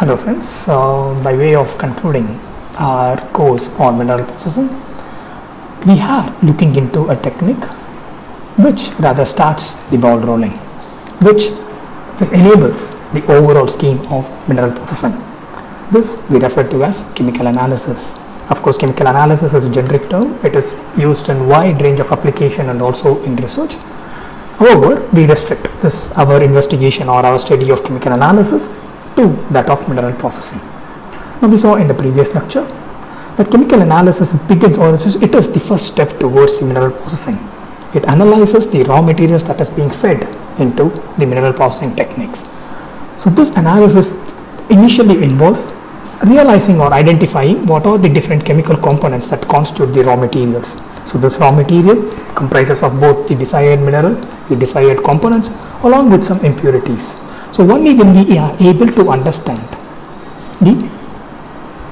Hello friends, by way of concluding our course on mineral processing, we are looking into a technique which rather starts the ball rolling, which enables the overall scheme of mineral processing. This we refer to as chemical analysis. Of course, chemical analysis is a generic term. It is used in wide range of application and also in research. However, we restrict this our investigation or our study of chemical analysis to that of mineral processing. Now, we saw in the previous lecture that chemical analysis begins, or it is the first step towards the mineral processing. It analyzes the raw materials that is being fed into the mineral processing techniques. So this analysis initially involves realizing or identifying what are the different chemical components that constitute the raw materials. So this raw material comprises of both the desired mineral, the desired components, along with some impurities. So only when we are able to understand the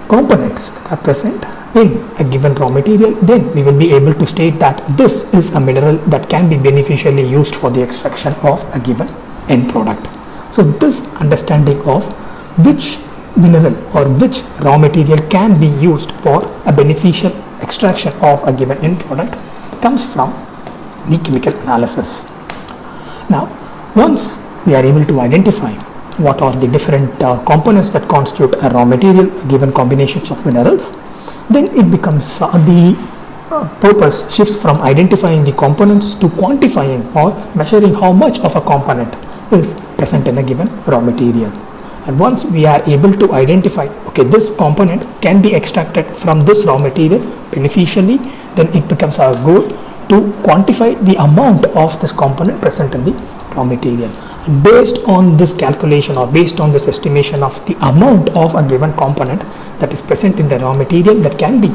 components that are present in a given raw material, then we will be able to state that this is a mineral that can be beneficially used for the extraction of a given end product. So this understanding of which mineral or which raw material can be used for a beneficial extraction of a given end product comes from the chemical analysis. Now, once we are able to identify what are the different components that constitute a raw material given combinations of minerals, then it becomes the purpose shifts from identifying the components to quantifying or measuring how much of a component is present in a given raw material. And once we are able to identify, okay, this component can be extracted from this raw material beneficially, then it becomes our goal to quantify the amount of this component present in the raw material. And based on this calculation or based on this estimation of the amount of a given component that is present in the raw material that can be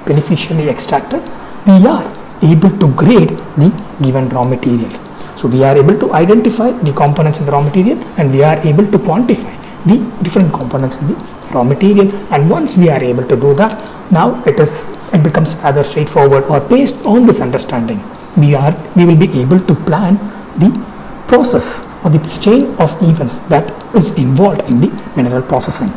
beneficially extracted, we are able to grade the given raw material. So we are able to identify the components in the raw material and we are able to quantify the different components in the raw material. And once we are able to do that, now it becomes rather straightforward, or based on this understanding we will be able to plan the process or the chain of events that is involved in the mineral processing.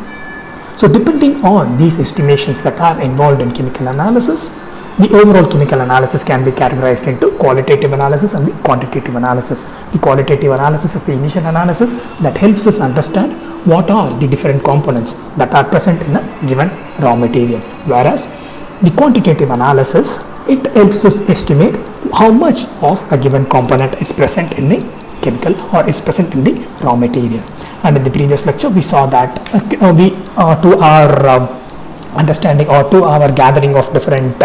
So depending on these estimations that are involved in chemical analysis, the overall chemical analysis can be categorized into qualitative analysis and the quantitative analysis. The qualitative analysis is the initial analysis that helps us understand what are the different components that are present in a given raw material, whereas the quantitative analysis, it helps us estimate how much of a given component is present in the chemical or is present in the raw material. And in the previous lecture we saw that to our understanding or to our gathering of different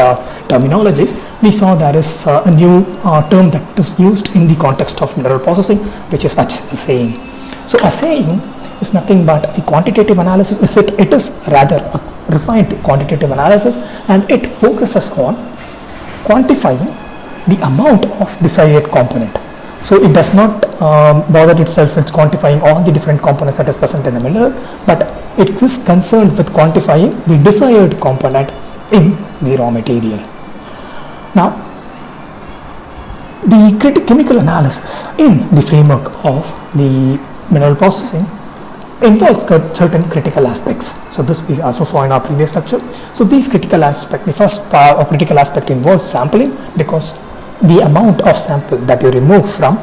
terminologies, we saw there is a new term that is used in the context of mineral processing, which is such assaying. So assaying is nothing but the quantitative analysis. It is rather a refined quantitative analysis, and it focuses on quantifying the amount of desired component. So it does not bother itself with quantifying all the different components that is present in the mineral, but it is concerned with quantifying the desired component in the raw material. Now, the chemical analysis in the framework of the mineral processing involves certain critical aspects. So this we also saw in our previous lecture. So these critical aspects, the first critical aspect involves sampling, because the amount of sample that you remove from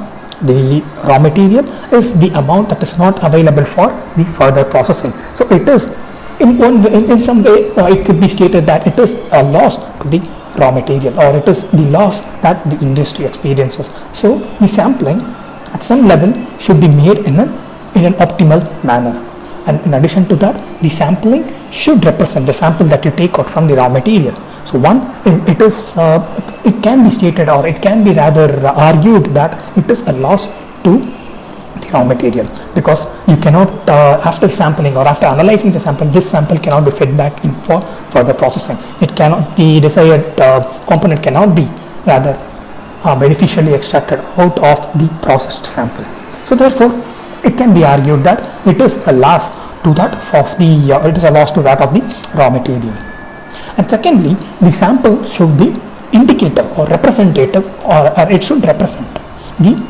the raw material is the amount that is not available for the further processing. So it is in some way it could be stated that it is a loss to the raw material, or it is the loss that the industry experiences. So the sampling at some level should be made in an optimal manner, and in addition to that, the sampling should represent the sample that you take out from the raw material. So it can be stated, or it can be rather argued that it is a loss to the raw material, because you cannot after sampling or after analyzing the sample, this sample cannot be fed back in for further processing. The desired component cannot be rather beneficially extracted out of the processed sample. So therefore it can be argued that it is a loss to that of the raw material. And secondly, the sample should be indicative or representative, or it should represent the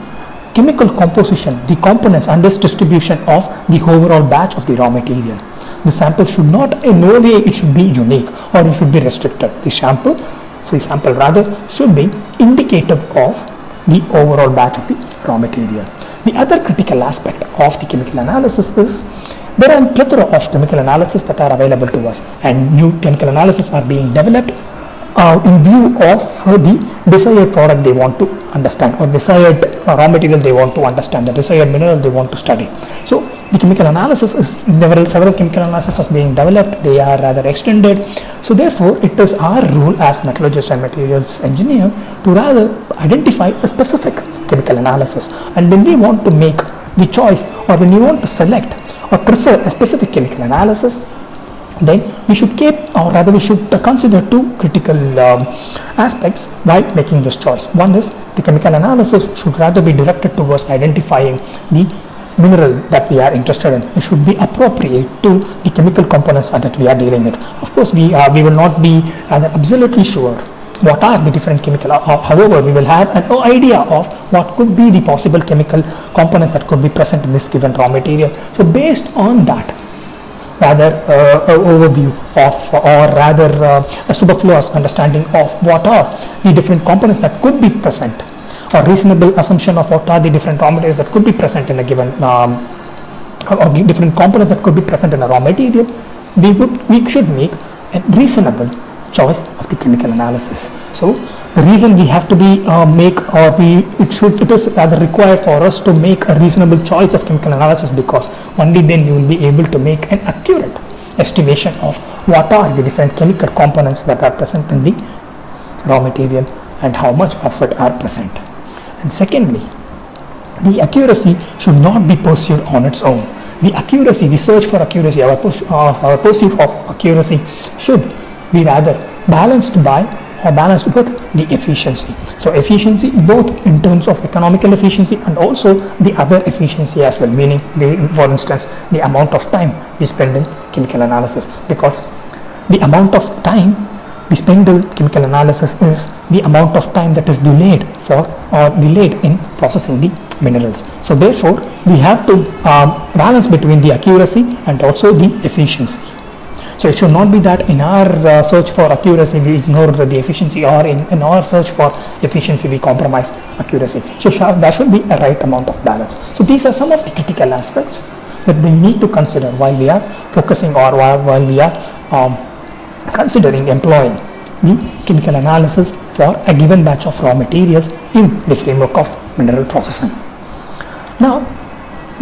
chemical composition, the components and its distribution of the overall batch of the raw material. the sample should not, in no way it should be unique or it should be restricted. The sample rather should be indicative of the overall batch of the raw material. The other critical aspect of the chemical analysis is there are a plethora of chemical analysis that are available to us, and new chemical analysis are being developed in view of the desired product they want to understand, or desired raw material they want to understand, the desired mineral they want to study. So the chemical analysis is several chemical analysis is being developed. They are rather extended. So therefore, it is our role as metallurgist and materials engineer to rather identify a specific chemical analysis. And when we want to make the choice, or when we want to select or prefer a specific chemical analysis, then we should keep, or rather we should consider two critical aspects while making this choice. One is the chemical analysis should rather be directed towards identifying the mineral that we are interested in. It should be appropriate to the chemical components that we are dealing with. Of course, we will not be absolutely sure what are the different chemical, however we will have an idea of what could be the possible chemical components that could be present in this given raw material. So based on that, rather overview of, or rather a superfluous understanding of what are the different components that could be present, or reasonable assumption of what are the different raw materials that could be present in a given or different components that could be present in a raw material, we should make a reasonable choice of the chemical analysis. So the reason we have to be it is rather required for us to make a reasonable choice of chemical analysis, because only then you will be able to make an accurate estimation of what are the different chemical components that are present in the raw material and how much of it are present. And secondly, the accuracy should not be pursued on its own. The accuracy, the search for accuracy, our pursuit of accuracy should be rather balanced with the efficiency. So efficiency both in terms of economical efficiency and also the other efficiency as well, meaning for instance the amount of time we spend in chemical analysis, because the amount of time we spend in chemical analysis is the amount of time that is delayed in processing the minerals. So therefore we have to balance between the accuracy and also the efficiency. So it should not be that in our search for accuracy we ignore the efficiency, or in our search for efficiency we compromise accuracy. So there should be a right amount of balance. So these are some of the critical aspects that we need to consider while we are focusing, or while we are considering employing the chemical analysis for a given batch of raw materials in the framework of mineral processing. Now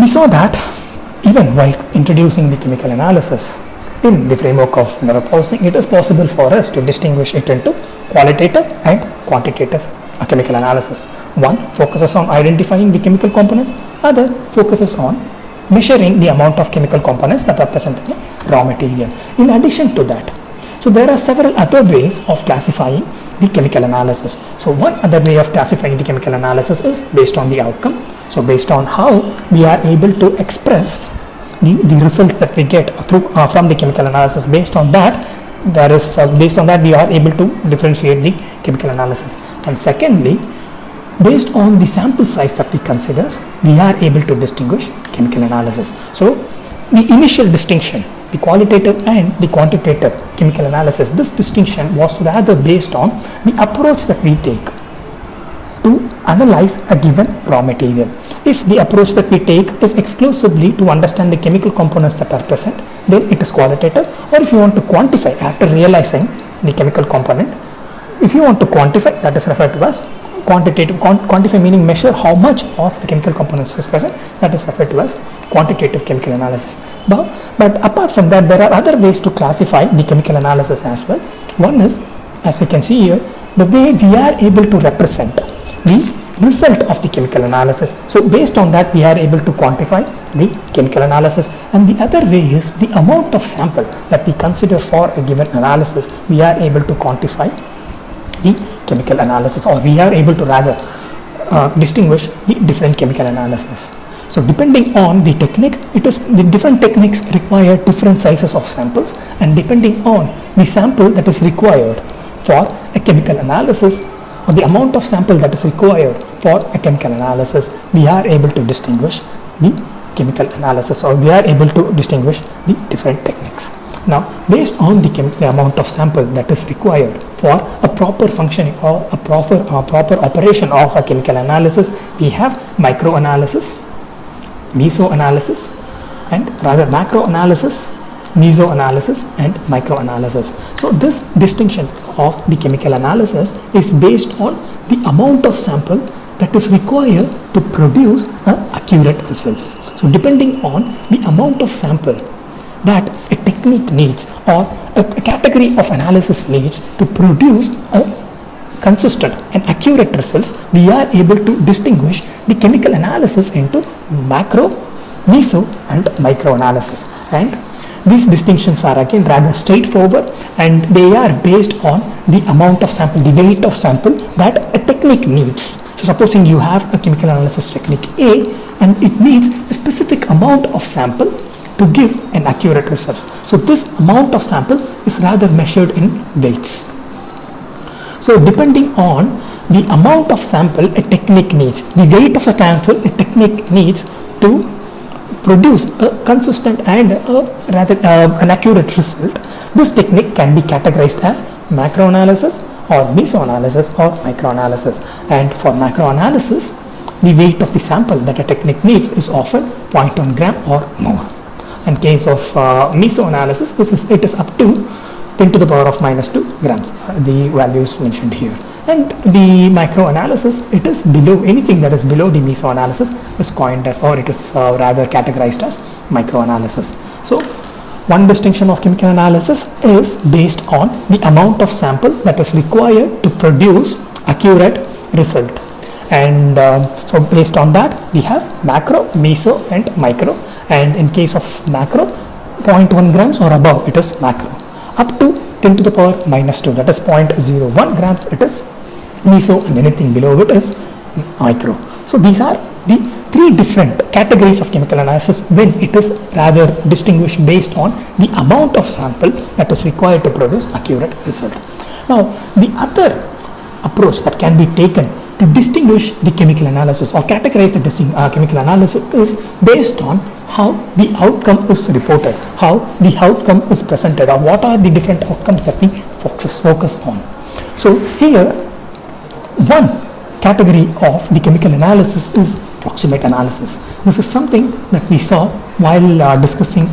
we saw that even while introducing the chemical analysis in the framework of mineral processing, it is possible for us to distinguish it into qualitative and quantitative chemical analysis. One focuses on identifying the chemical components, other focuses on measuring the amount of chemical components that are present in the raw material. In addition to that, so there are several other ways of classifying the chemical analysis. So one other way of classifying the chemical analysis is based on the outcome. So based on how we are able to express the results that we get through from the chemical analysis, based on that we are able to differentiate the chemical analysis. And secondly, based on the sample size that we consider, we are able to distinguish chemical analysis. So the initial distinction, the qualitative and the quantitative chemical analysis, this distinction was rather based on the approach that we take to analyze a given raw material. If the approach that we take is exclusively to understand the chemical components that are present, then it is qualitative. Or if you want to quantify after realizing the chemical component, if you want to quantify, that is referred to as quantitative. Quantify meaning measure how much of the chemical components is present, that is referred to as quantitative chemical analysis. But apart from that, there are other ways to classify the chemical analysis as well. One is, as we can see here, the way we are able to represent the result of the chemical analysis. So based on that we are able to quantify the chemical analysis. And the other way is the amount of sample that we consider for a given analysis, we are able to quantify the chemical analysis, or we are able to rather distinguish the different chemical analysis. So depending on the technique, the different techniques require different sizes of samples, and depending on the sample that is required for a chemical analysis, or the amount of sample that is required for a chemical analysis, we are able to distinguish the chemical analysis, or we are able to distinguish the different techniques. Now, based on the amount of sample that is required for a proper functioning or a proper operation of a chemical analysis, we have microanalysis, mesoanalysis, and rather macroanalysis, mesoanalysis, and microanalysis. So this distinction of the chemical analysis is based on the amount of sample that is required to produce accurate results. So depending on the amount of sample that a technique needs or a category of analysis needs to produce a consistent and accurate results, we are able to distinguish the chemical analysis into macro, meso, and micro analysis. And these distinctions are again rather straightforward, and they are based on the amount of sample, the weight of sample that a technique needs. So supposing you have a chemical analysis technique A and it needs a specific amount of sample to give an accurate result. So this amount of sample is rather measured in weights. So depending on the amount of sample a technique needs, the weight of a sample a technique needs to produce a consistent and an accurate result, this technique can be categorized as macroanalysis or mesoanalysis or microanalysis. And for macroanalysis, the weight of the sample that a technique needs is often 0.1 gram or more. In case of mesoanalysis, it is up to 10 to the power of minus 2 grams, the values mentioned here. And the microanalysis, it is below, anything that is below the mesoanalysis is coined as, or it is rather categorized as microanalysis. So one distinction of chemical analysis is based on the amount of sample that is required to produce accurate result. And so based on that, we have macro, meso, and micro. And in case of macro, 0.1 grams or above, it is macro. Up to 10 to the power minus 2, that is 0.01 grams, it is meso, and anything below it is micro. So these are the three different categories of chemical analysis when it is rather distinguished based on the amount of sample that is required to produce accurate result. Now, the other approach that can be taken to distinguish the chemical analysis or categorize the chemical analysis is based on how the outcome is reported, how the outcome is presented, or what are the different outcomes that we focus on. So here, one category of the chemical analysis is proximate analysis. This is something that we saw while discussing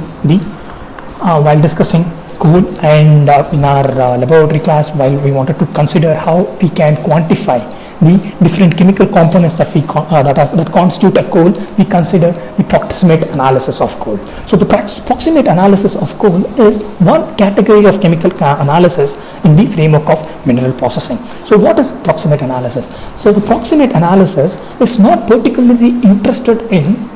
coal, and in our laboratory class, while we wanted to consider how we can quantify the different chemical components that that constitute a coal, we consider the proximate analysis of coal. So the proximate analysis of coal is one category of chemical analysis in the framework of mineral processing. So what is proximate analysis? So the proximate analysis is not particularly interested in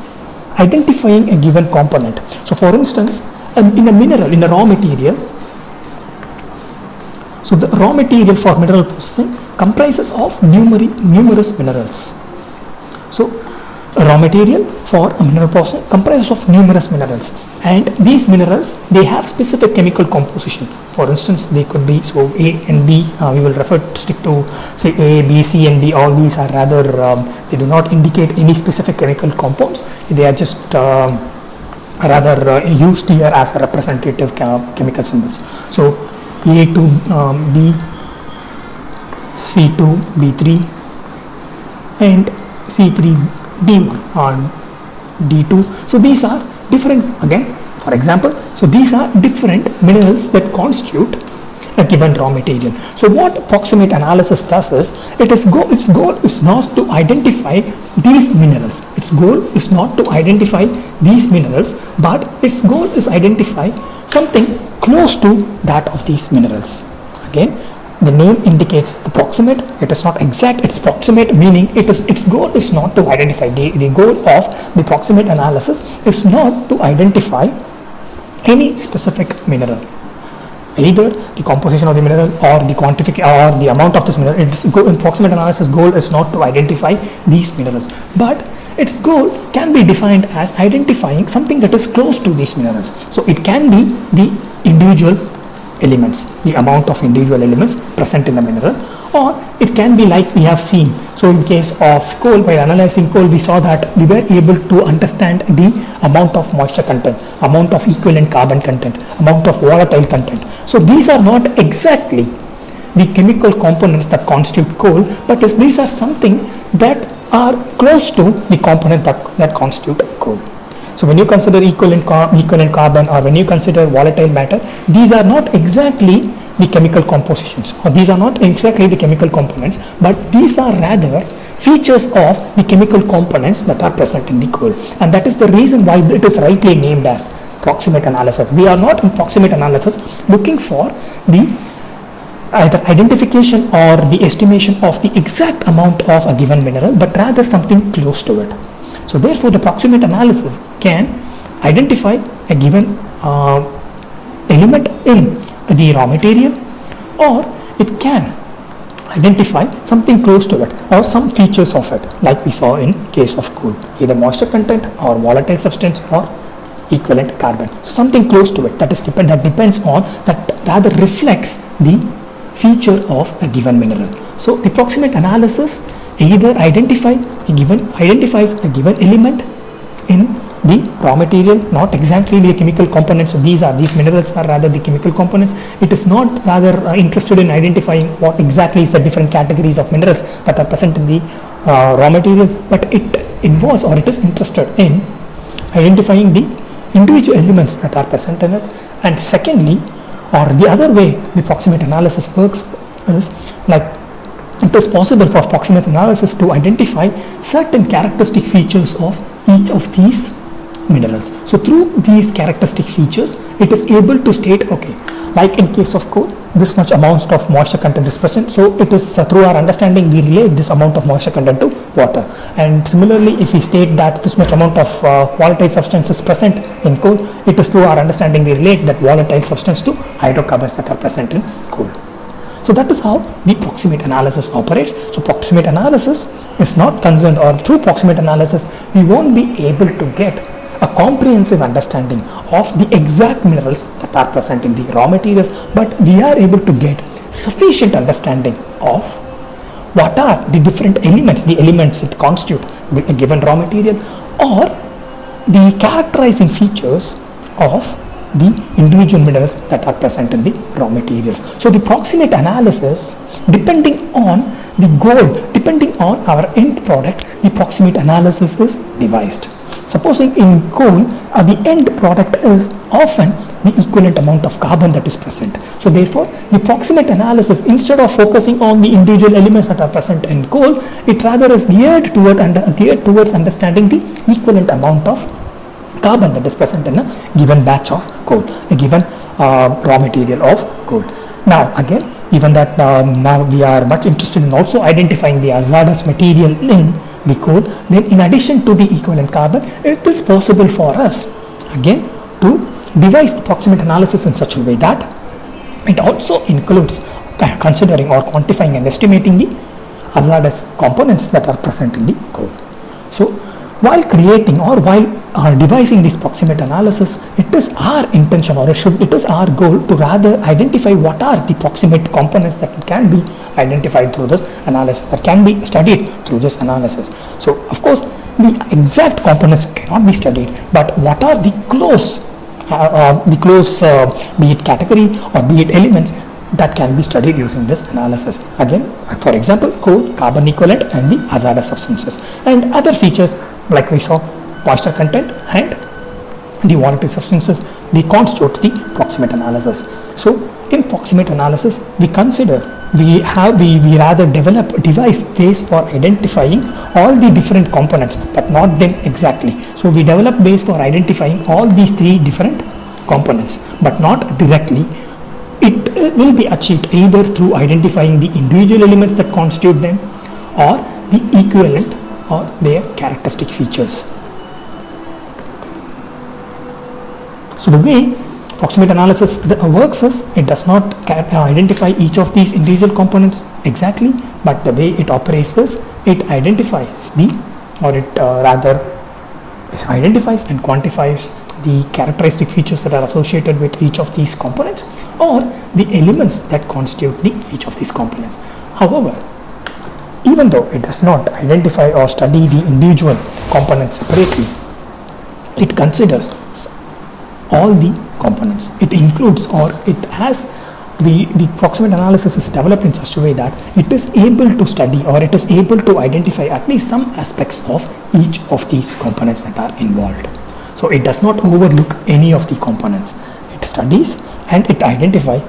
identifying a given component. So for instance, in a mineral, in a raw material, so the raw material for mineral processing comprises of numerous minerals. So a raw material for a mineral processing comprises of numerous minerals, and these minerals, they have specific chemical composition. For instance, they could be, so A and B, we will stick to say A, B, C and D. All these are rather, they do not indicate any specific chemical compounds. They are just rather used here as a representative chemical symbols. So A to B, C2, B3, and C3, D1 and D2. So these are different, again, for example, so these are different minerals that constitute a given raw material. So what proximate analysis does is, its goal is not to identify these minerals. Its goal is not to identify these minerals, but its goal is identify something close to that of these minerals. Again, the name indicates the proximate. It is not exact, it's proximate, meaning its goal is not to identify. The goal of the proximate analysis is not to identify any specific mineral, either the composition of the mineral or the quantification or the amount of this mineral. In proximate analysis, goal is not to identify these minerals, but its goal can be defined as identifying something that is close to these minerals. So it can be the individual elements, the amount of individual elements present in the mineral, or it can be like we have seen. So in case of coal, while analyzing coal, we saw that we were able to understand the amount of moisture content, amount of equivalent carbon content, amount of volatile content. So these are not exactly the chemical components that constitute coal, but these are something that are close to the component that constitute coal. So when you consider equivalent carbon, or when you consider volatile matter, these are not exactly the chemical compositions, or these are not exactly the chemical components, but these are rather features of the chemical components that are present in the coal. And that is the reason why it is rightly named as proximate analysis. We are not in proximate analysis looking for the either identification or the estimation of the exact amount of a given mineral, but rather something close to it. So therefore the proximate analysis can identify a given element in the raw material, or it can identify something close to it or some features of it, like we saw in case of coal, either moisture content or volatile substance or equivalent carbon. So something close to it, that depends on, that rather reflects the feature of a given mineral. So the proximate analysis either identifies a given element in the raw material, not exactly the chemical components. So these minerals are rather the chemical components. It is not rather interested in identifying what exactly is the different categories of minerals that are present in the raw material, but it involves, or it is interested in identifying the individual elements that are present in it. And secondly, or the other way the proximate analysis works is like, it is possible for proximate analysis to identify certain characteristic features of each of these minerals. So through these characteristic features, it is able to state, okay, like in case of coal, this much amount of moisture content is present. So it is through our understanding we relate this amount of moisture content to water. And similarly, if we state that this much amount of volatile substance is present in coal, it is through our understanding we relate that volatile substance to hydrocarbons that are present in coal. So that is how the proximate analysis operates. So proximate analysis is not concerned, or through proximate analysis we won't be able to get a comprehensive understanding of the exact minerals that are present in the raw materials, but we are able to get sufficient understanding of what are the different elements, the elements that constitute a given raw material, or the characterizing features of the individual minerals that are present in the raw materials. So the proximate analysis, depending on the goal, depending on our end product, the proximate analysis is devised. Supposing in coal, the end product is often the equivalent amount of carbon that is present. So therefore, the proximate analysis, instead of focusing on the individual elements that are present in coal, it rather is geared towards understanding the equivalent amount of carbon that is present in a given batch of coal, a given raw material of coal. Now again, given that now we are much interested in also identifying the hazardous material in the coal, then in addition to the equivalent carbon, it is possible for us again to devise the proximate analysis in such a way that it also includes considering or quantifying and estimating the hazardous components that are present in the coal. So while creating or while devising this proximate analysis, it is our intention, or it is our goal to rather identify what are the proximate components that can be identified through this analysis, that can be studied through this analysis. So of course the exact components cannot be studied, but what are the close be it category or be it elements that can be studied using this analysis. Again, for example, coal, carbon equivalent, and the hazardous substances, and other features like we saw moisture content and the volatile substances, they constitute the proximate analysis. So in proximate analysis, we rather devise ways for identifying all the different components, but not them exactly. So we develop ways for identifying all these three different components, but not directly. It will be achieved either through identifying the individual elements that constitute them, or the equivalent or their characteristic features. So the way proximate analysis works is, it does not identify each of these individual components exactly, but the way it operates is, it identifies identifies and quantifies the characteristic features that are associated with each of these components, or the elements that constitute each of these components. However, even though it does not identify or study the individual components separately, it considers all the components. It includes, or it has, the proximate analysis is developed in such a way that it is able to study, or it is able to identify at least some aspects of each of these components that are involved. So it does not overlook any of the components. It studies and it identifies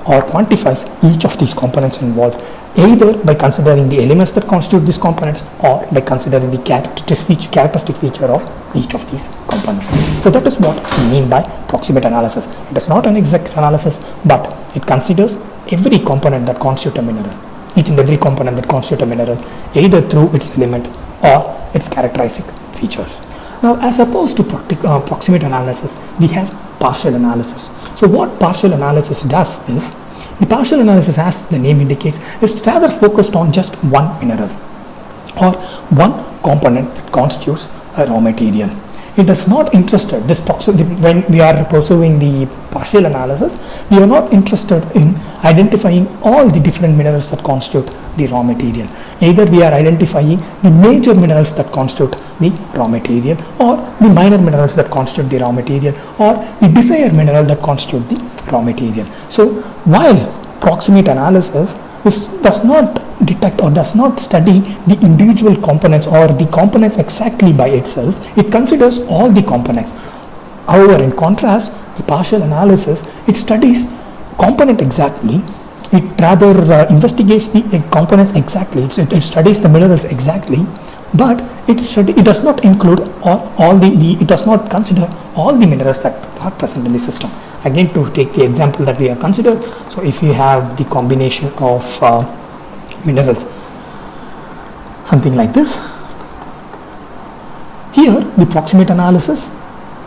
or quantifies each of these components involved, either by considering the elements that constitute these components or by considering the characteristic feature of each of these components. So that is what we mean by proximate analysis. It is not an exact analysis, but it considers every component that constitutes a mineral, each and every component that constitutes a mineral, either through its element or its characteristic features. Now, as opposed to proximate analysis, we have partial analysis. So what partial analysis does is, the partial analysis, as the name indicates, is rather focused on just one mineral or one component that constitutes a raw material. It is not interested, when we are pursuing the partial analysis, we are not interested in identifying all the different minerals that constitute the raw material. Either we are identifying the major minerals that constitute the raw material, or the minor minerals that constitute the raw material, or the desired mineral that constitute the raw material. So while proximate analysis does not detect or does not study the individual components or the components exactly by itself, it considers all the components. However, in contrast, the partial analysis, it studies component exactly. It rather investigates the components exactly. It studies the minerals exactly, but it does not include it does not consider all the minerals that are present in the system. Again, to take the example that we have considered, so if you have the combination of minerals, something like this, here the proximate analysis,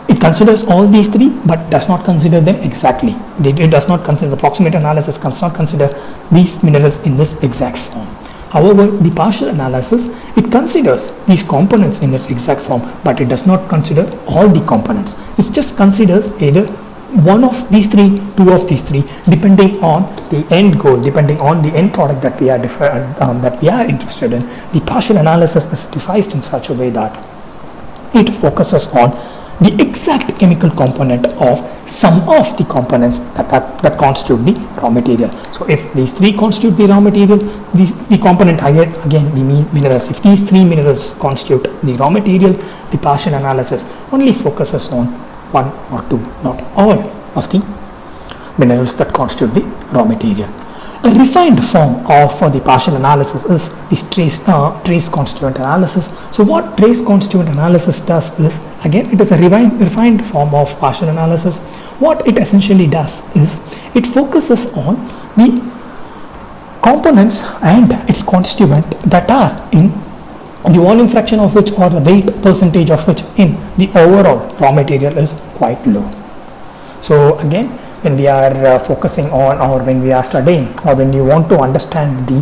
it considers all these three but does not consider them exactly. It does not consider, the proximate analysis does not consider these minerals in this exact form. However, the partial analysis, it considers these components in its exact form, but it does not consider all the components. It just considers either one of these three, two of these three, depending on the end goal, depending on the end product that we are interested in. The partial analysis is devised in such a way that it focuses on the exact chemical component of some of the components that constitute the raw material. So if these three constitute the raw material, the component again we mean minerals. If these three minerals constitute the raw material, the partial analysis only focuses on one or two, not all of the minerals that constitute the raw material. A refined form of the partial analysis is this trace constituent analysis. So what trace constituent analysis does is, again, it is a refined form of partial analysis. What it essentially does is, it focuses on the components and its constituent that are in the volume fraction of which, or the weight percentage of which, in the overall raw material is quite low. So again, when we are focusing on, or when we are studying, or when you want to understand the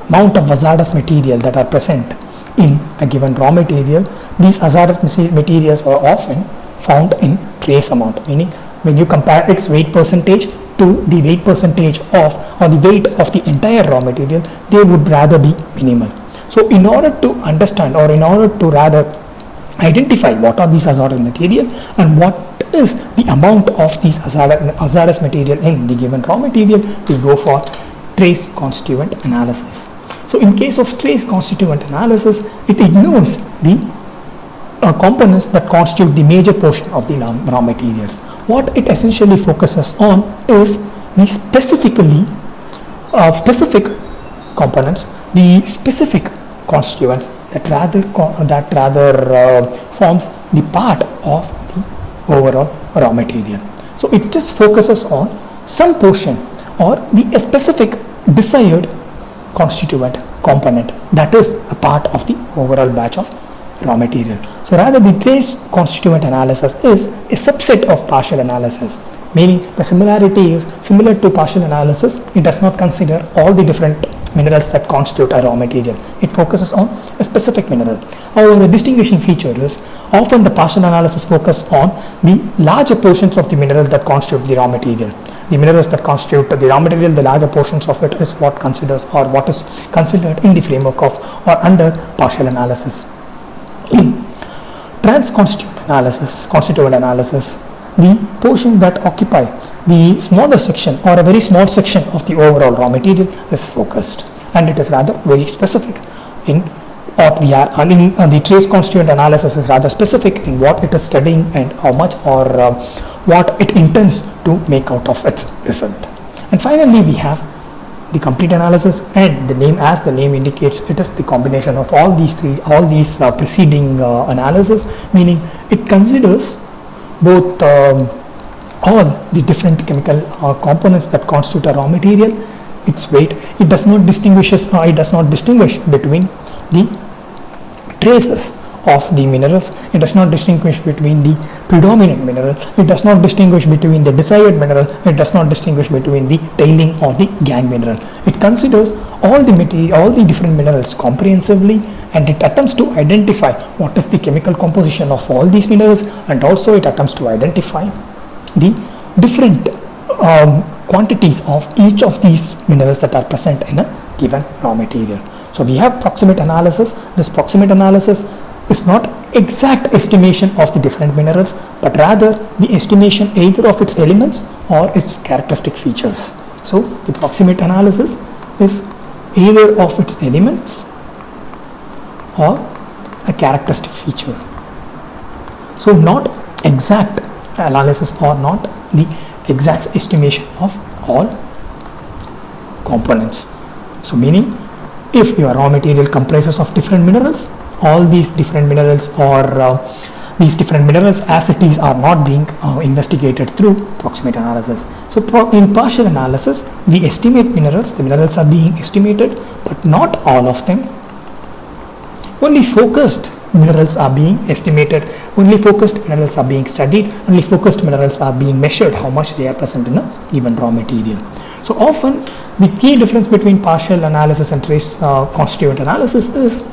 amount of hazardous material that are present in a given raw material, these hazardous materials are often found in trace amount, meaning when you compare its weight percentage to the weight percentage of, or the weight of the entire raw material, they would rather be minimal. So in order to understand, or in order to rather identify what are these hazardous material and what is the amount of these hazardous material in the given raw material, we go for trace constituent analysis. So in case of trace constituent analysis, it ignores the components that constitute the major portion of the raw materials. What it essentially focuses on is the specific components, the specific constituents that rather forms the part of overall raw material. So it just focuses on some portion or the specific desired constituent component that is a part of the overall batch of raw material. So rather, the trace constituent analysis is a subset of partial analysis, meaning the similarity is similar to partial analysis. It does not consider all the different minerals that constitute a raw material. It focuses on a specific mineral. However, the distinguishing feature is often the partial analysis focuses on the larger portions of the mineral that constitute the raw material. the minerals that constitute the raw material, the larger portions of it is what is considered in the framework of or under partial analysis. In constituent analysis, the portion that occupy the smaller section or a very small section of the overall raw material is focused, and it is rather very specific in what we are. The trace constituent analysis is rather specific in what it is studying and how much or what it intends to make out of its result. And finally, we have the complete analysis, and as the name indicates, it is the combination of all these preceding analysis, meaning it considers both all the different chemical components that constitute a raw material, its weight. It does not distinguish between the traces of the minerals. It does not distinguish between the predominant mineral. It does not distinguish between the desired mineral. It does not distinguish between the tailing or the gang mineral. It considers all the different minerals comprehensively, and it attempts to identify what is the chemical composition of all these minerals, and also it attempts to identify the different quantities of each of these minerals that are present in a given raw material. So we have proximate analysis. This proximate analysis is not exact estimation of the different minerals, but rather the estimation either of its elements or its characteristic features. So the proximate analysis is either of its elements or a characteristic feature. So not exact analysis or not the exact estimation of all components. So meaning, if your raw material comprises of different minerals, all these different minerals as it is are not being investigated through proximate analysis. So in partial analysis, we estimate minerals. The minerals are being estimated, but not all of them. Only focused minerals are being estimated, only focused minerals are being studied, only focused minerals are being measured, how much they are present in a given raw material. So often the key difference between partial analysis and trace constituent analysis is,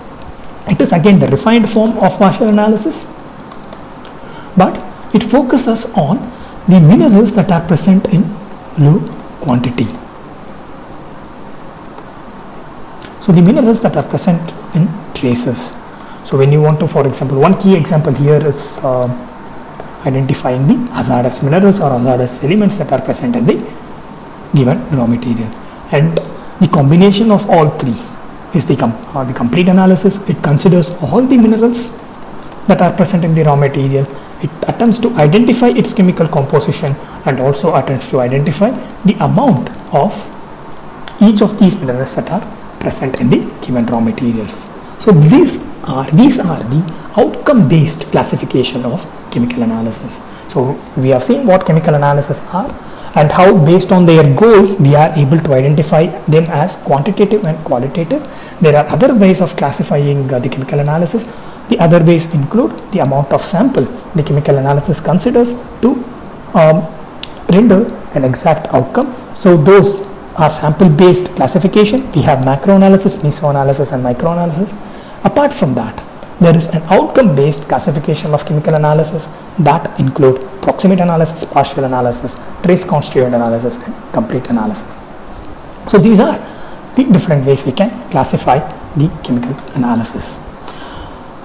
it is again the refined form of partial analysis, but it focuses on the minerals that are present in low quantity. So the minerals that are present in traces. So when you want to, for example, one key example here is identifying the hazardous minerals or hazardous elements that are present in the given raw material. And the combination of all three is the complete analysis. It considers all the minerals that are present in the raw material. It attempts to identify its chemical composition and also attempts to identify the amount of each of these minerals that are present in the given raw materials. So these are the outcome-based classification of chemical analysis. So we have seen what chemical analysis are and how, based on their goals, we are able to identify them as quantitative and qualitative. There are other ways of classifying the chemical analysis. The other ways include the amount of sample the chemical analysis considers to render an exact outcome. So those are sample-based classification. We have macro analysis, meso analysis, and micro analysis. Apart from that, there is an outcome-based classification of chemical analysis that include proximate analysis, partial analysis, trace constituent analysis, and complete analysis. So these are the different ways we can classify the chemical analysis.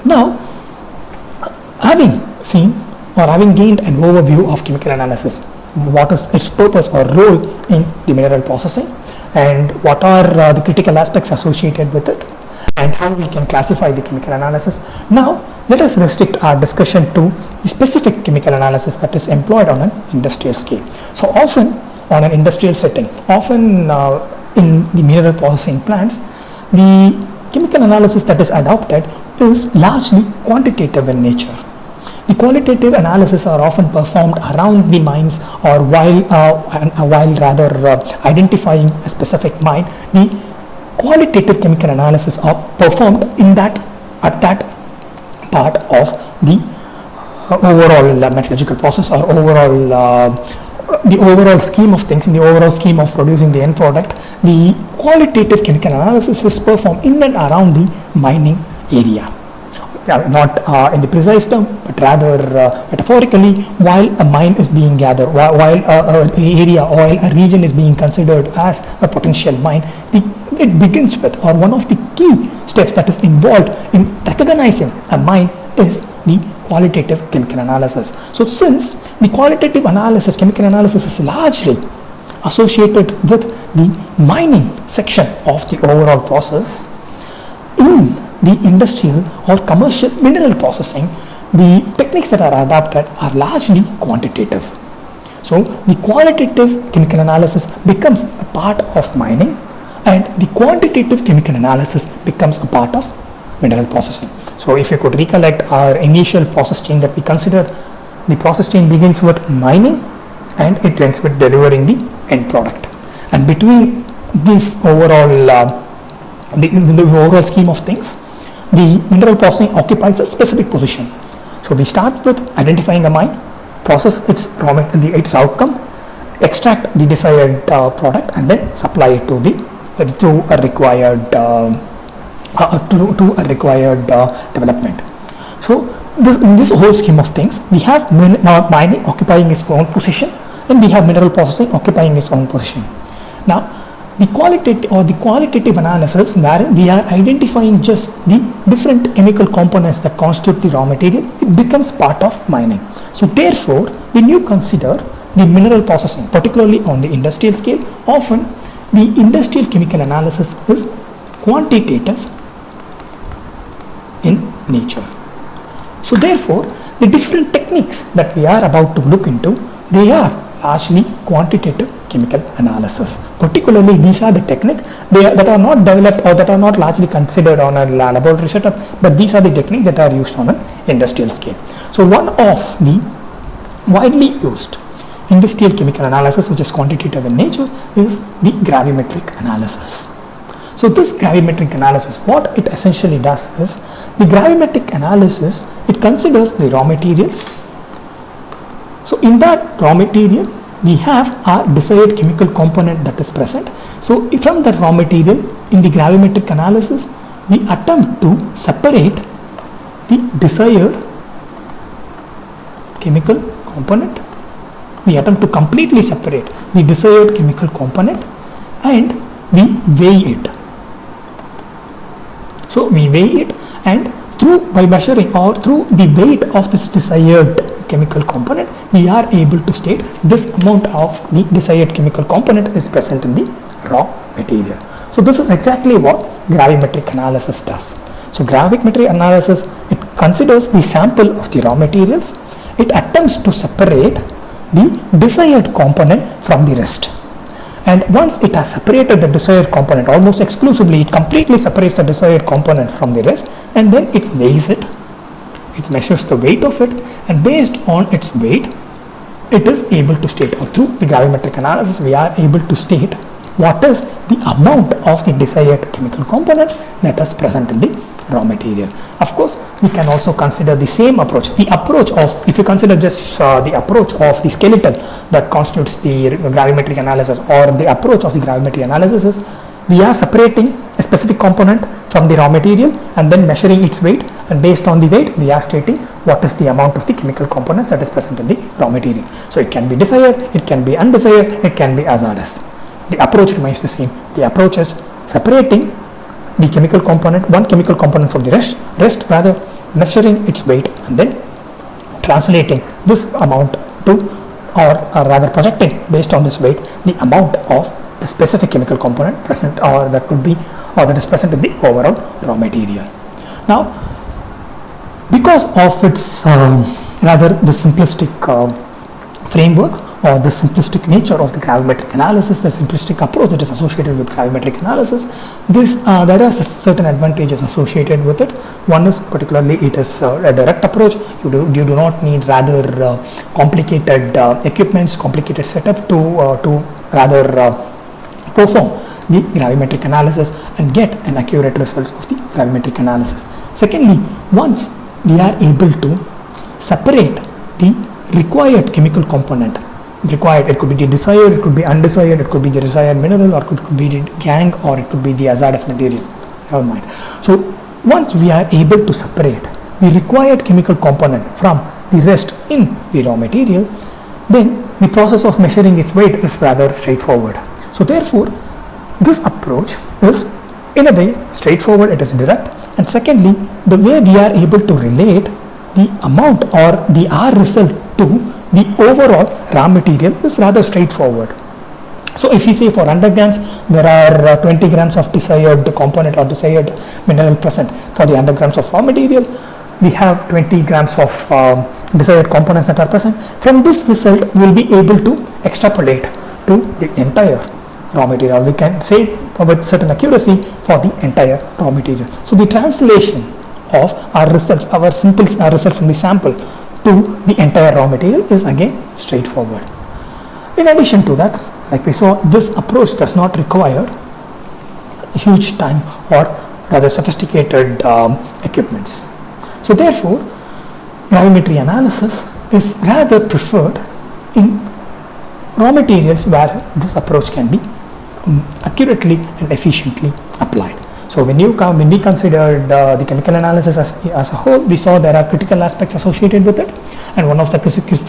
Now, having seen or having gained an overview of chemical analysis, what is its purpose or role in the mineral processing, and what are the critical aspects associated with it, and how we can classify the chemical analysis. Now, let us restrict our discussion to the specific chemical analysis that is employed on an industrial scale. So often on an industrial setting, often in the mineral processing plants, the chemical analysis that is adopted is largely quantitative in nature. The qualitative analysis are often performed around the mines or while identifying a specific mine. The qualitative chemical analysis are performed at that part of the overall metallurgical process or the overall scheme of things, in the overall scheme of producing the end product. The qualitative chemical analysis is performed in and around the mining area. not in the precise term, but rather metaphorically, while a mine is being gathered, while an area or a region is being considered as a potential mine, it begins with, or one of the key steps that is involved in recognizing a mine is the qualitative chemical analysis. So since the qualitative analysis, chemical analysis is largely associated with the mining section of the overall process, in the industrial or commercial mineral processing, the techniques that are adopted are largely quantitative. So the qualitative chemical analysis becomes a part of mining, and the quantitative chemical analysis becomes a part of mineral processing. So if you could recollect our initial process chain that we considered, the process chain begins with mining and it ends with delivering the end product. And between this overall in the overall scheme of things, the mineral processing occupies a specific position. So we start with identifying a mine, process its outcome, extract the desired product, and then supply it to through a required development. So in this whole scheme of things, we have mining occupying its own position, and we have mineral processing occupying its own position. Now, the qualitative analysis, where we are identifying just the different chemical components that constitute the raw material, it becomes part of mining. So therefore, when you consider the mineral processing, particularly on the industrial scale, often the industrial chemical analysis is quantitative in nature. So therefore, the different techniques that we are about to look into, they are largely quantitative chemical analysis. Particularly, these are the techniques that are not developed or that are not largely considered on a laboratory setup, but these are the techniques that are used on an industrial scale. So one of the widely used industrial chemical analysis, which is quantitative in nature, is the gravimetric analysis. So this gravimetric analysis, what it essentially does is, the gravimetric analysis, it considers the raw materials. So in that raw material, we have our desired chemical component that is present. So from the raw material, in the gravimetric analysis, we attempt to separate the desired chemical component. We attempt to completely separate the desired chemical component, and we weigh it. So we weigh it, and by measuring or through the weight of this desired chemical component, we are able to state this amount of the desired chemical component is present in the raw material. So this is exactly what gravimetric analysis does. So gravimetric analysis, it considers the sample of the raw materials. It attempts to separate the desired component from the rest. And once it has separated the desired component almost exclusively, it completely separates the desired component from the rest, and then it weighs it. It measures the weight of it, and based on its weight, it is able to state, or through the gravimetric analysis, we are able to state what is the amount of the desired chemical component that is present in the raw material. Of course, we can also consider the same approach. The approach of, if you consider just the approach of the skeleton that constitutes the gravimetric analysis, or the approach of the gravimetric analysis is, we are separating a specific component from the raw material and then measuring its weight, and based on the weight, we are stating what is the amount of the chemical components that is present in the raw material. So it can be desired, it can be undesired, it can be hazardous. The approach remains the same. The approach is separating the chemical component, one chemical component from the rest rather measuring its weight and then translating this amount to, or rather projecting based on this weight, the amount of the specific chemical component present, or that could be, or that is present in the overall raw material. Now, because of its rather the simplistic framework, or the simplistic nature of the gravimetric analysis, the simplistic approach that is associated with gravimetric analysis, there are certain advantages associated with it. One is, particularly, it is a direct approach. You do not need rather complicated equipments, complicated setup to rather perform the gravimetric analysis and get an accurate result of the gravimetric analysis. Secondly, once we are able to separate the required chemical component, it could be the desired, it could be undesired, it could be the desired mineral, or it could be the gangue, or it could be the hazardous material, never mind. So once we are able to separate the required chemical component from the rest in the raw material, then the process of measuring its weight is rather straightforward. So therefore, this approach is in a way straightforward, it is direct, and secondly, the way we are able to relate the amount or the R result to the overall raw material is rather straightforward. So if we say for 100 grams, there are 20 grams of desired component or desired mineral present. For the 100 grams of raw material, we have 20 grams of desired components that are present. From this result, we will be able to extrapolate to the entire raw material. We can say with certain accuracy for the entire raw material. So the translation of our results, our simple result from the sample to the entire raw material is again straightforward. In addition to that, like we saw, this approach does not require huge time or rather sophisticated equipments. So therefore, gravimetry analysis is rather preferred in raw materials where this approach can be accurately and efficiently applied. So when we considered the chemical analysis as a whole, we saw there are critical aspects associated with it, and one of the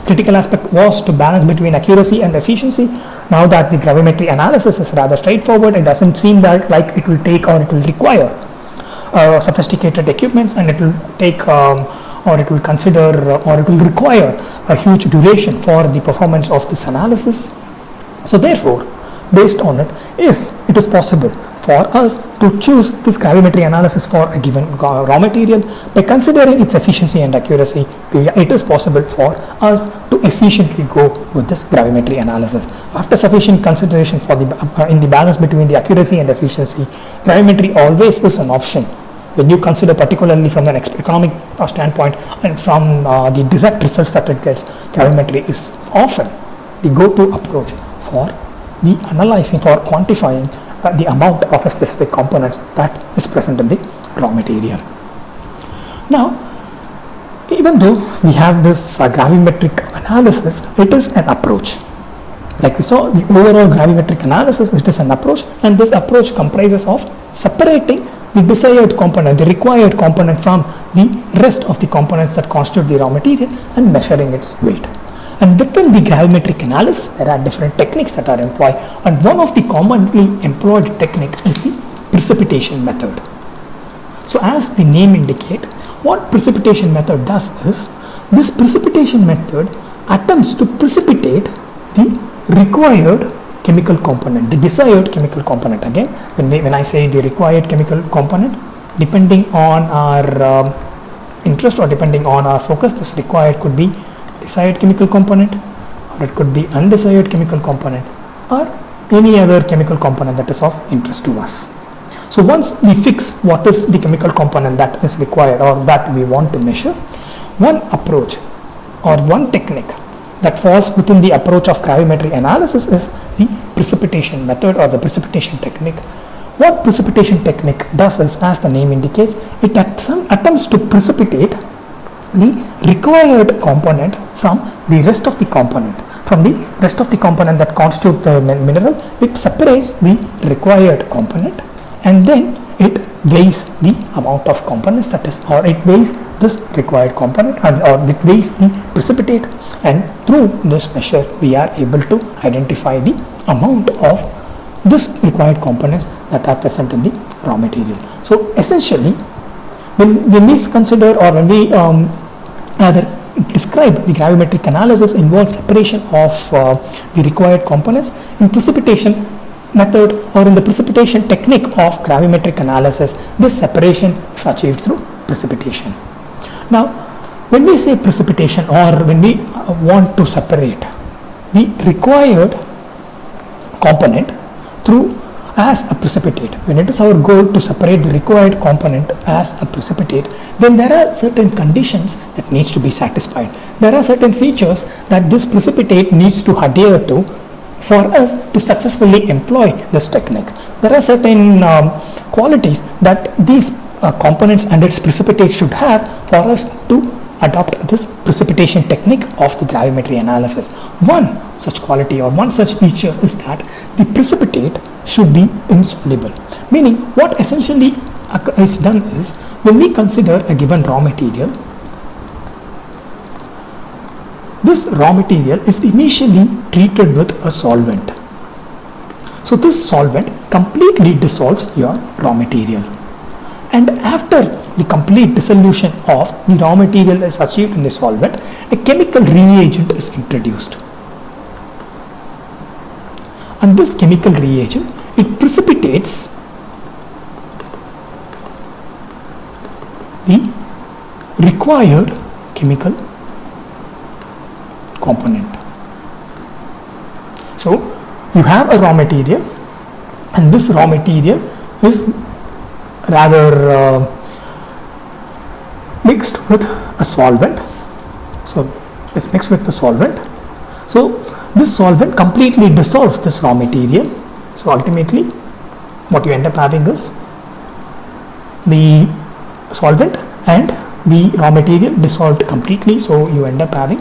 critical aspects was to balance between accuracy and efficiency. Now that the gravimetry analysis is rather straightforward, it doesn't seem that like it will take or it will require sophisticated equipments, and it will take or it will consider or it will require a huge duration for the performance of this analysis. So therefore, based on it, if it is possible for us to choose this gravimetry analysis for a given raw material, by considering its efficiency and accuracy, it is possible for us to efficiently go with this gravimetry analysis. After sufficient consideration for the in the balance between the accuracy and efficiency, gravimetry always is an option. When you consider particularly from an economic standpoint and from the direct results that it gets, gravimetry is often the go-to approach for the analyzing, for quantifying the amount of a specific components that is present in the raw material. Now, even though we have this gravimetric analysis, it is an approach. Like we saw, the overall gravimetric analysis, it is an approach, and this approach comprises of separating the desired component, the required component from the rest of the components that constitute the raw material and measuring its weight. And within the gravimetric analysis, there are different techniques that are employed, and one of the commonly employed technique is the precipitation method. So as the name indicates, what precipitation method does is, this precipitation method attempts to precipitate the required chemical component, the desired chemical component. Again, when I say the required chemical component, depending on our interest or depending on our focus, this required could be desired chemical component, or it could be undesired chemical component, or any other chemical component that is of interest to us. So once we fix what is the chemical component that is required or that we want to measure, one approach or one technique that falls within the approach of gravimetry analysis is the precipitation method or the precipitation technique. What precipitation technique does is, as the name indicates, it attempts to precipitate the required component from the rest of the component. From the rest of the component that constitute the mineral, it separates the required component and then it weighs the amount of components that is, or it weighs this required component or it weighs the precipitate, and through this measure we are able to identify the amount of this required components that are present in the raw material. So essentially, when we consider or when we rather describe the gravimetric analysis involves separation of the required components. In precipitation method or in the precipitation technique of gravimetric analysis, this separation is achieved through precipitation. Now, when we say precipitation or when we want to separate the required component through as a precipitate, when it is our goal to separate the required component as a precipitate, then there are certain conditions that needs to be satisfied. There are certain features that this precipitate needs to adhere to for us to successfully employ this technique. There are certain qualities that these components and its precipitate should have for us to adopt this precipitation technique of the gravimetry analysis. One such quality or one such feature is that the precipitate should be insoluble, meaning what essentially is done is, when we consider a given raw material, this raw material is initially treated with a solvent. So this solvent completely dissolves your raw material, and after the complete dissolution of the raw material is achieved in the solvent, a chemical reagent is introduced, and this chemical reagent, it precipitates the required chemical component. So you have a raw material, and this raw material is rather mixed with a solvent. So it's mixed with the solvent. So this solvent completely dissolves this raw material. So ultimately what you end up having is the solvent and the raw material dissolved completely. So you end up having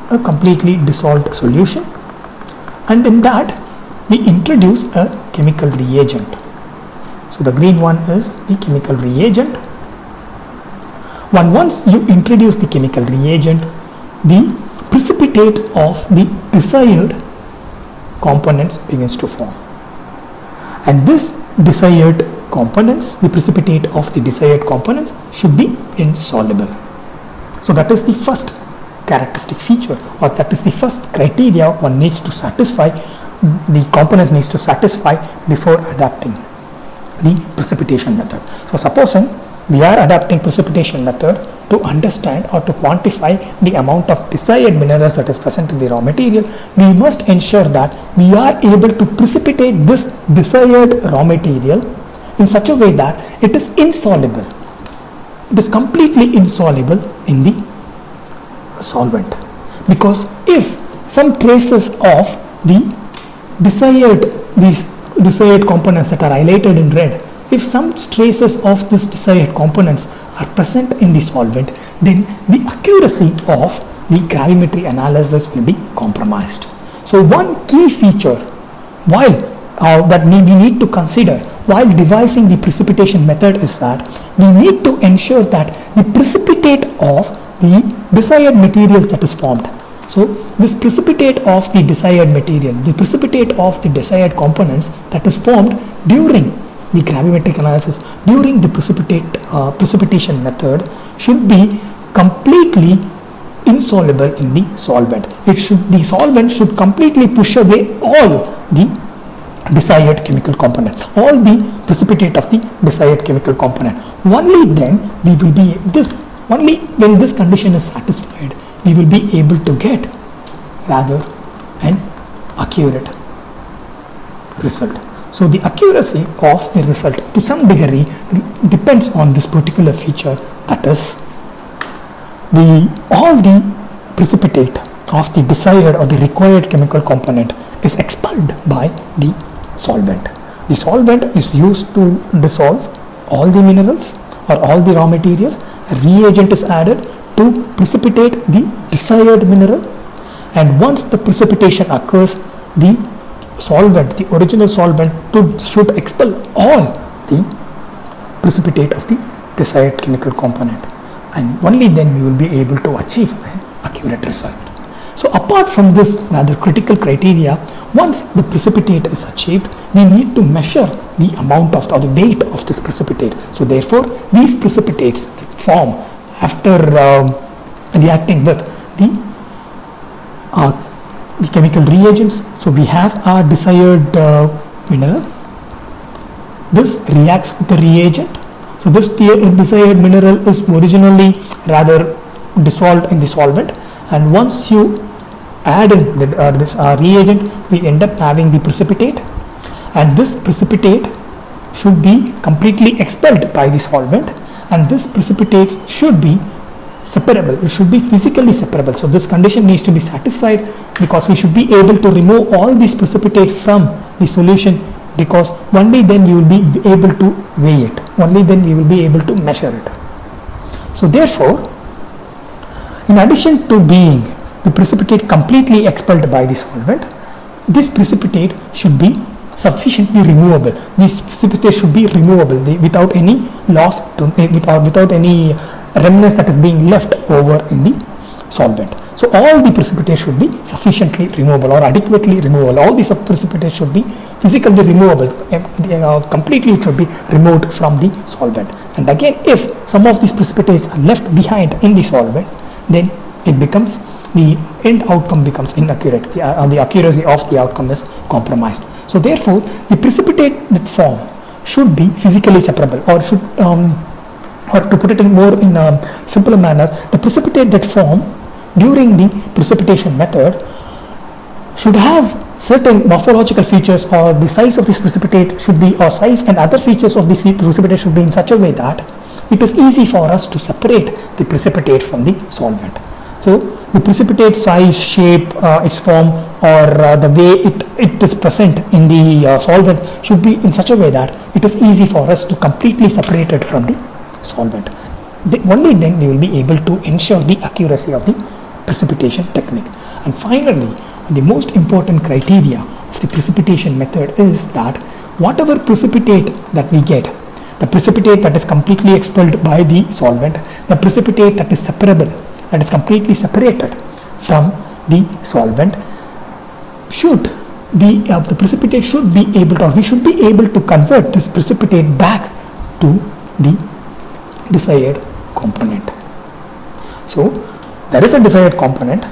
a completely dissolved solution, and in that we introduce a chemical reagent. So the green one is the chemical reagent. Once you introduce the chemical reagent, the precipitate of the desired components begins to form, and this desired components, the precipitate of the desired components, should be insoluble. So that is the first characteristic feature, or that is the first criteria one needs to satisfy, the components needs to satisfy before adapting the precipitation method. So supposing we are adapting precipitation method to understand or to quantify the amount of desired minerals that is present in the raw material, we must ensure that we are able to precipitate this desired raw material in such a way that it is insoluble. It is completely insoluble in the solvent, because if some traces of the these desired components that are highlighted in red, if some traces of these desired components are present in the solvent, then the accuracy of the gravimetry analysis will be compromised. So one key feature while that we need to consider while devising the precipitation method is that we need to ensure that the precipitate of the desired materials that is formed. So this precipitate of the desired material, the precipitate of the desired components that is formed during the gravimetric analysis, during the precipitation method, should be completely insoluble in the solvent. The solvent should completely push away all the desired chemical component, all the precipitate of the desired chemical component. Only then we will be only when this condition is satisfied, we will be able to get rather an accurate result. So the accuracy of the result to some degree depends on this particular feature, that is all the precipitate of the desired or the required chemical component is expelled by the solvent. The solvent is used to dissolve all the minerals or all the raw materials. A reagent is added to precipitate the desired mineral, and once the precipitation occurs, the solvent, the original solvent, should expel all the precipitate of the desired chemical component, and only then we will be able to achieve an accurate result. So apart from this rather critical criteria, once the precipitate is achieved, we need to measure the amount of or the weight of this precipitate. So therefore these precipitates that form after reacting with the chemical reagents. So we have our desired mineral. This reacts with the reagent. So this desired mineral is originally rather dissolved in the solvent, and once you add in this reagent, we end up having the precipitate, and this precipitate should be completely expelled by the solvent, and this precipitate should be separable. It should be physically separable. So this condition needs to be satisfied, because we should be able to remove all these precipitate from the solution, because only then we will be able to weigh it, only then we will be able to measure it. So therefore, in addition to being the precipitate completely expelled by the solvent, this precipitate should be sufficiently removable. These precipitates should be removable without any loss, without any remnants that is being left over in the solvent. So all the precipitates should be sufficiently removable or adequately removable. All these precipitates should be physically removable. Completely it should be removed from the solvent. And again, if some of these precipitates are left behind in the solvent, then it becomes, the end outcome becomes inaccurate. The accuracy of the outcome is compromised. So therefore, the precipitate that form should be physically separable, or should, or to put it in a simpler manner, the precipitate that form during the precipitation method should have certain morphological features, or the size of this precipitate should be, or size and other features of the precipitate should be in such a way that it is easy for us to separate the precipitate from the solvent. So the precipitate size, shape, its form, or the way it is present in the solvent should be in such a way that it is easy for us to completely separate it from the solvent. Only then we will be able to ensure the accuracy of the precipitation technique. And finally, the most important criteria of the precipitation method is that whatever precipitate that we get, the precipitate that is completely expelled by the solvent, the precipitate that is separable, that is completely separated from the solvent, should be, the precipitate should be able to, or we should be able to convert this precipitate back to the desired component. So there is a desired component,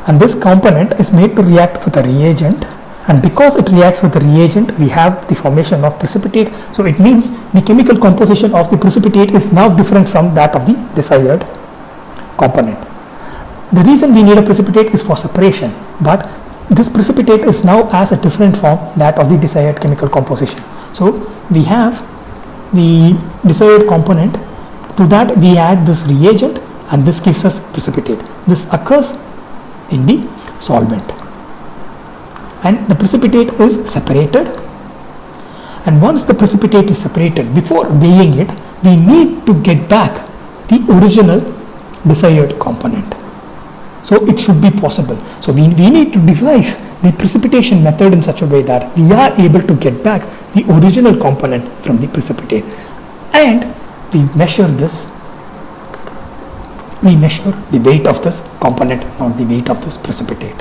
and this component is made to react with a reagent, and because it reacts with the reagent, we have the formation of precipitate. So it means the chemical composition of the precipitate is now different from that of the desired component. The reason we need a precipitate is for separation, but this precipitate is now as a different form that of the desired chemical composition. So we have the desired component, to that we add this reagent, and this gives us precipitate. This occurs in the solvent, and the precipitate is separated. And once the precipitate is separated, before weighing it, we need to get back the original desired component. So it should be possible. So we need to devise the precipitation method in such a way that we are able to get back the original component from the precipitate, and we measure this. We measure the weight of this component, not the weight of this precipitate.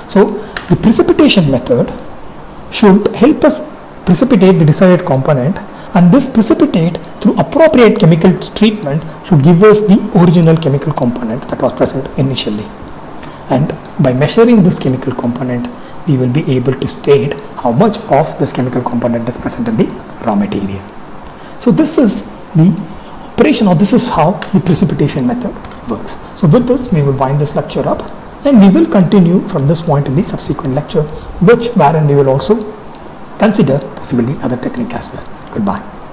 So the precipitation method should help us precipitate the desired component, and this precipitate, through appropriate chemical treatment, should give us the original chemical component that was present initially. And by measuring this chemical component, we will be able to state how much of this chemical component is present in the raw material. So this is the operation, or this is how the precipitation method works. So with this, we will wind this lecture up, and we will continue from this point in the subsequent lecture, wherein we will also consider possibly other technique as well. Goodbye.